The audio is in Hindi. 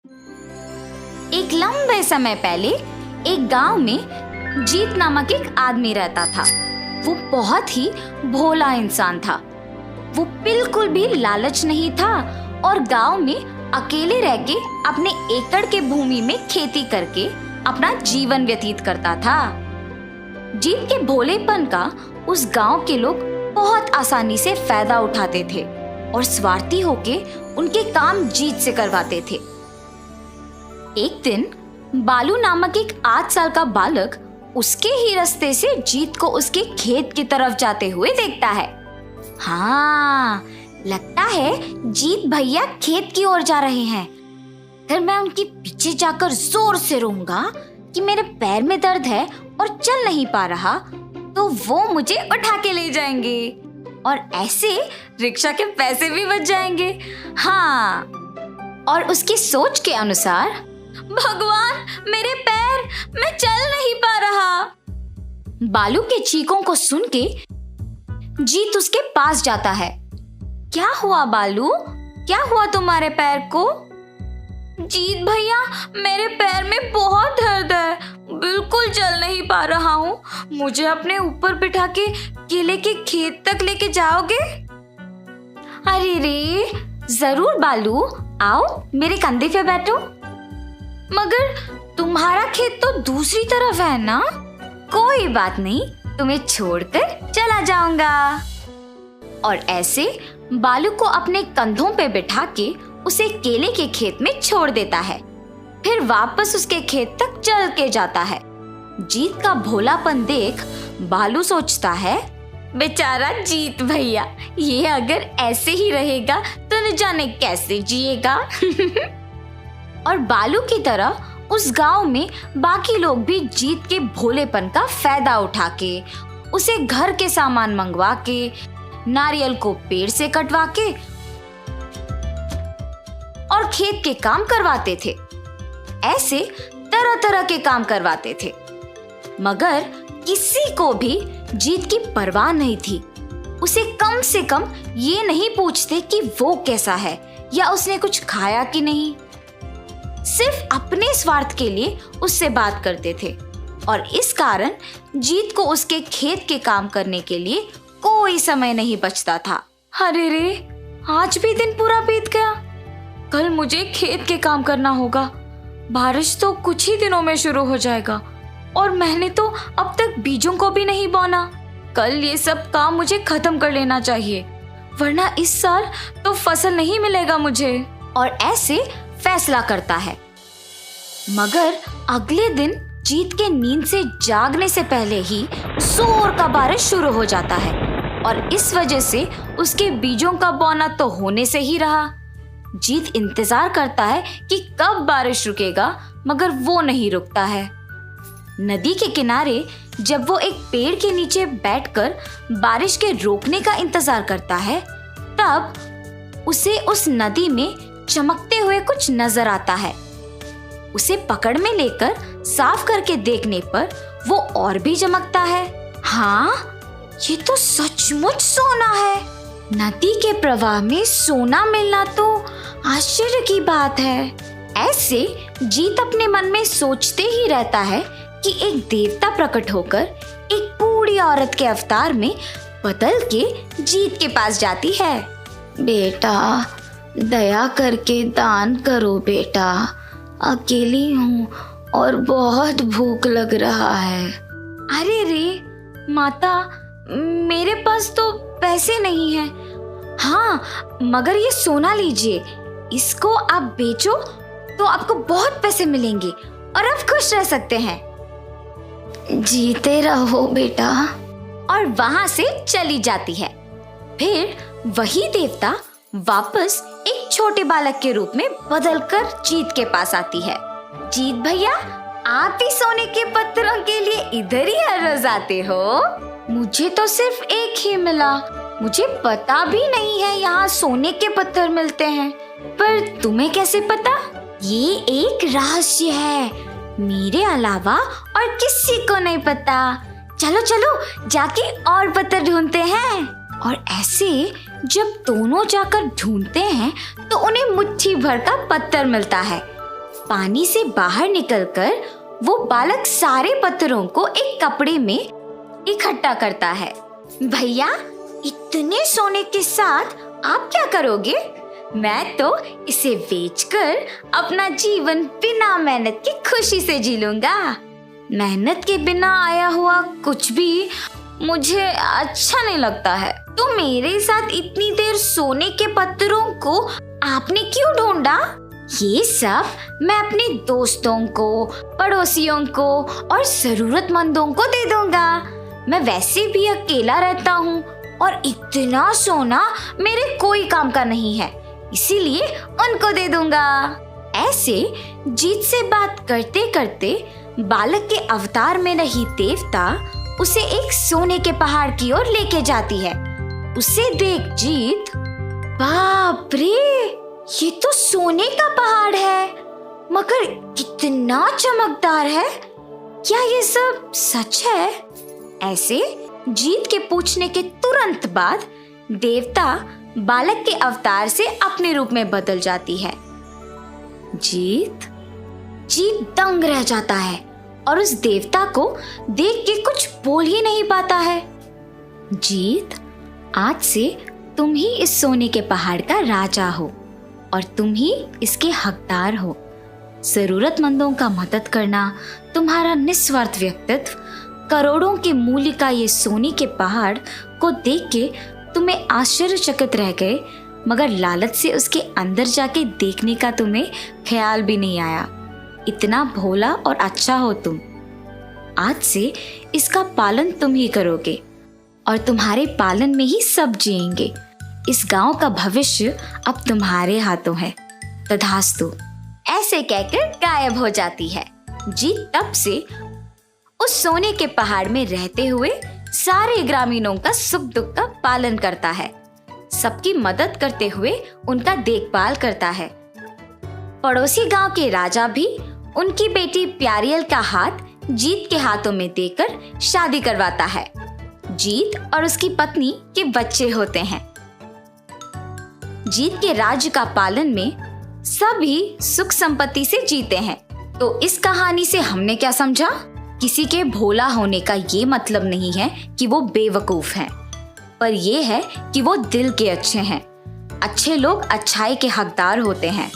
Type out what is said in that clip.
एक लंबे समय पहले एक गांव में जीत नामक एक आदमी रहता था। वो बहुत ही भोला इंसान था। वो बिल्कुल भी लालच नहीं था और गांव में अकेले रह के अपने एकड़ के भूमि में खेती करके अपना जीवन व्यतीत करता था। जीत के भोलेपन का उस गांव के लोग बहुत आसानी से फायदा उठाते थे और स्वार्थी होके उनके काम जीत से करवाते थे। एक दिन बालू नामक एक 8 साल का बालक उसके ही रास्ते से जीत को उसके खेत की तरफ जाते हुए देखता है। हाँ, लगता है जीत भैया खेत की ओर जा रहे हैं। अगर मैं उनके पीछे जाकर जोर से रोऊंगा कि मेरे पैर में दर्द है और चल नहीं पा रहा, तो वो मुझे उठा के ले जाएंगे और ऐसे रिक्शा के पैसे भी बच जाएंगे। हाँ, और उसकी सोच के अनुसार, भगवान मेरे पैर, मैं चल नहीं पा रहा। बालू के चीखों को सुन के जीत उसके पास जाता है। क्या हुआ बालू, क्या हुआ तुम्हारे पैर को? जीत भैया, मेरे पैर में बहुत दर्द है, बिल्कुल चल नहीं पा रहा हूँ। मुझे अपने ऊपर बिठा के केले के खेत तक लेके जाओगे? अरे रे, जरूर बालू, आओ मेरे कंधे पे बैठो। मगर तुम्हारा खेत तो दूसरी तरफ है ना? कोई बात नहीं, तुम्हें छोड़कर चला जाऊंगा। और ऐसे बालू को अपने कंधों पे बिठा के उसे केले के खेत में छोड़ देता है। फिर वापस उसके खेत तक चल के जाता है। जीत का भोलापन देख बालू सोचता है, बेचारा जीत भैया, ये अगर ऐसे ही रहेगा तो न जाने कैसे जिएगा। और बालू की तरह उस गांव में बाकी लोग भी जीत के भोलेपन का फायदा उठा के उसे घर के सामान मंगवा के, नारियल को पेड़ से कटवा के और खेत के काम करवाते थे। ऐसे तरह तरह के काम करवाते थे, मगर किसी को भी जीत की परवाह नहीं थी। उसे कम से कम ये नहीं पूछते कि वो कैसा है या उसने कुछ खाया कि नहीं। सिर्फ अपने स्वार्थ के लिए उससे बात करते थे और इस कारण जीत को उसके खेत के काम करने के लिए कोई समय नहीं बचता था। अरे रे, आज भी दिन पूरा बीत गया। कल मुझे खेत के काम करना होगा। बारिश तो कुछ ही दिनों में शुरू हो जाएगा और मैंने तो अब तक बीजों को भी नहीं बोना। कल ये सब काम मुझे खत्म कर लेना चाहिए, वरना इस साल तो फसल नहीं मिलेगा मुझे। और ऐसे फैसला करता है। मगर अगले दिन जीत के नींद से जागने से पहले ही जोर का बारिश शुरू हो जाता है और इस वजह से उसके बीजों का बोना तो होने से ही रहा। जीत इंतजार करता है कि कब बारिश रुकेगा, मगर वो नहीं रुकता है। नदी के किनारे जब वो एक पेड़ के नीचे बैठकर बारिश के रोकने का इंतजार करता है, तब उसे उस नदी में चमकते हुए कुछ नजर आता है। उसे पकड़ में लेकर साफ करके देखने पर वो और भी चमकता है। हाँ, ये तो सचमुच सोना है। नदी के प्रवाह में सोना मिलना तो आश्चर्य की बात है। ऐसे जीत अपने मन में सोचते ही रहता है कि एक देवता प्रकट होकर एक बूढ़ी औरत के अवतार में बदल के जीत के पास जाती है। बेटा, दया करके दान करो बेटा, अकेली हूँ और बहुत भूख लग रहा है। अरे रे माता, मेरे पास तो पैसे नहीं हैं। हाँ, मगर ये सोना लीजिए, इसको आप बेचो तो आपको बहुत पैसे मिलेंगे और आप खुश रह सकते हैं। जीते रहो बेटा। और वहां से चली जाती है। फिर वही देवता वापस एक छोटे बालक के रूप में बदलकर जीत के पास आती है। जीत भैया, आप ही सोने के पत्थरों के लिए इधर ही हर रोज आते हो? मुझे तो सिर्फ एक ही मिला, मुझे पता भी नहीं है यहाँ सोने के पत्थर मिलते हैं। पर तुम्हें कैसे पता? ये एक रहस्य है, मेरे अलावा और किसी को नहीं पता। चलो चलो जाके और पत्थर ढूंढते हैं। और ऐसे जब दोनों जाकर ढूंढते हैं तो उन्हें मुट्ठी भर का पत्थर मिलता है पानी से बाहर निकलकर वो बालक सारे पत्थरों को एक कपड़े में इकट्ठा करता है। भैया, इतने सोने के साथ आप क्या करोगे? मैं तो इसे बेचकर अपना जीवन बिना मेहनत की खुशी से जी लूंगा। मेहनत के बिना आया हुआ कुछ भी मुझे अच्छा नहीं लगता है। तो मेरे साथ इतनी देर सोने के पत्थरों को आपने क्यों ढूंढा? ये सब मैं अपने दोस्तों को, पड़ोसियों को और जरूरतमंदों को दे दूंगा। मैं वैसे भी अकेला रहता हूँ और इतना सोना मेरे कोई काम का नहीं है, इसीलिए उनको दे दूंगा। ऐसे जीत से बात करते करते बालक के अवतार में रही देवता उसे एक सोने के पहाड़ की ओर लेके जाती है। उसे देख जीत, बाप रे, ये तो सोने का पहाड़ है, मगर कितना चमकदार है। क्या ये सब सच है? ऐसे जीत के पूछने के तुरंत बाद देवता बालक के अवतार से अपने रूप में बदल जाती है। जीत दंग रह जाता है और उस देवता को देख के कुछ बोल ही नहीं पाता है। जीत, आज से तुम ही इस सोने के पहाड़ का राजा हो और तुम ही इसके हकदार हो। जरूरतमंदों का मदद करना तुम्हारा निस्वार्थ व्यक्तित्व, करोड़ों के मूल्य का ये सोने के पहाड़ को देख के तुम्हें आश्चर्यचकित रह गए, मगर लालच से उसके अंदर जाके देखने का तुम्हें ख्याल भी नहीं आया। इतना भोला और अच्छा हो तुम। आज से इसका पालन तुम ही करोगे और तुम्हारे पालन में ही सब जिएंगे। इस गांव का भविष्य अब तुम्हारे हाथों है। तथास्तु। ऐसे कहकर गायब हो जाती है। जीत तब से उस सोने के पहाड़ में रहते हुए सारे ग्रामीणों का सुख दुख का पालन करता है, सबकी मदद करते हुए उनका देखभाल करता है। पड़ोसी गांव के राजा भी उनकी बेटी प्यारियल का हाथ जीत के हाथों में देकर शादी करवाता है। जीत और उसकी पत्नी के बच्चे होते हैं। जीत के राज्य का पालन में सभी सुख संपत्ति से जीते हैं। तो इस कहानी से हमने क्या समझा? किसी के भोला होने का ये मतलब नहीं है कि वो बेवकूफ हैं, पर ये है कि वो दिल के अच्छे हैं। अच्छे लोग अच्छाई के हकदार होते हैं।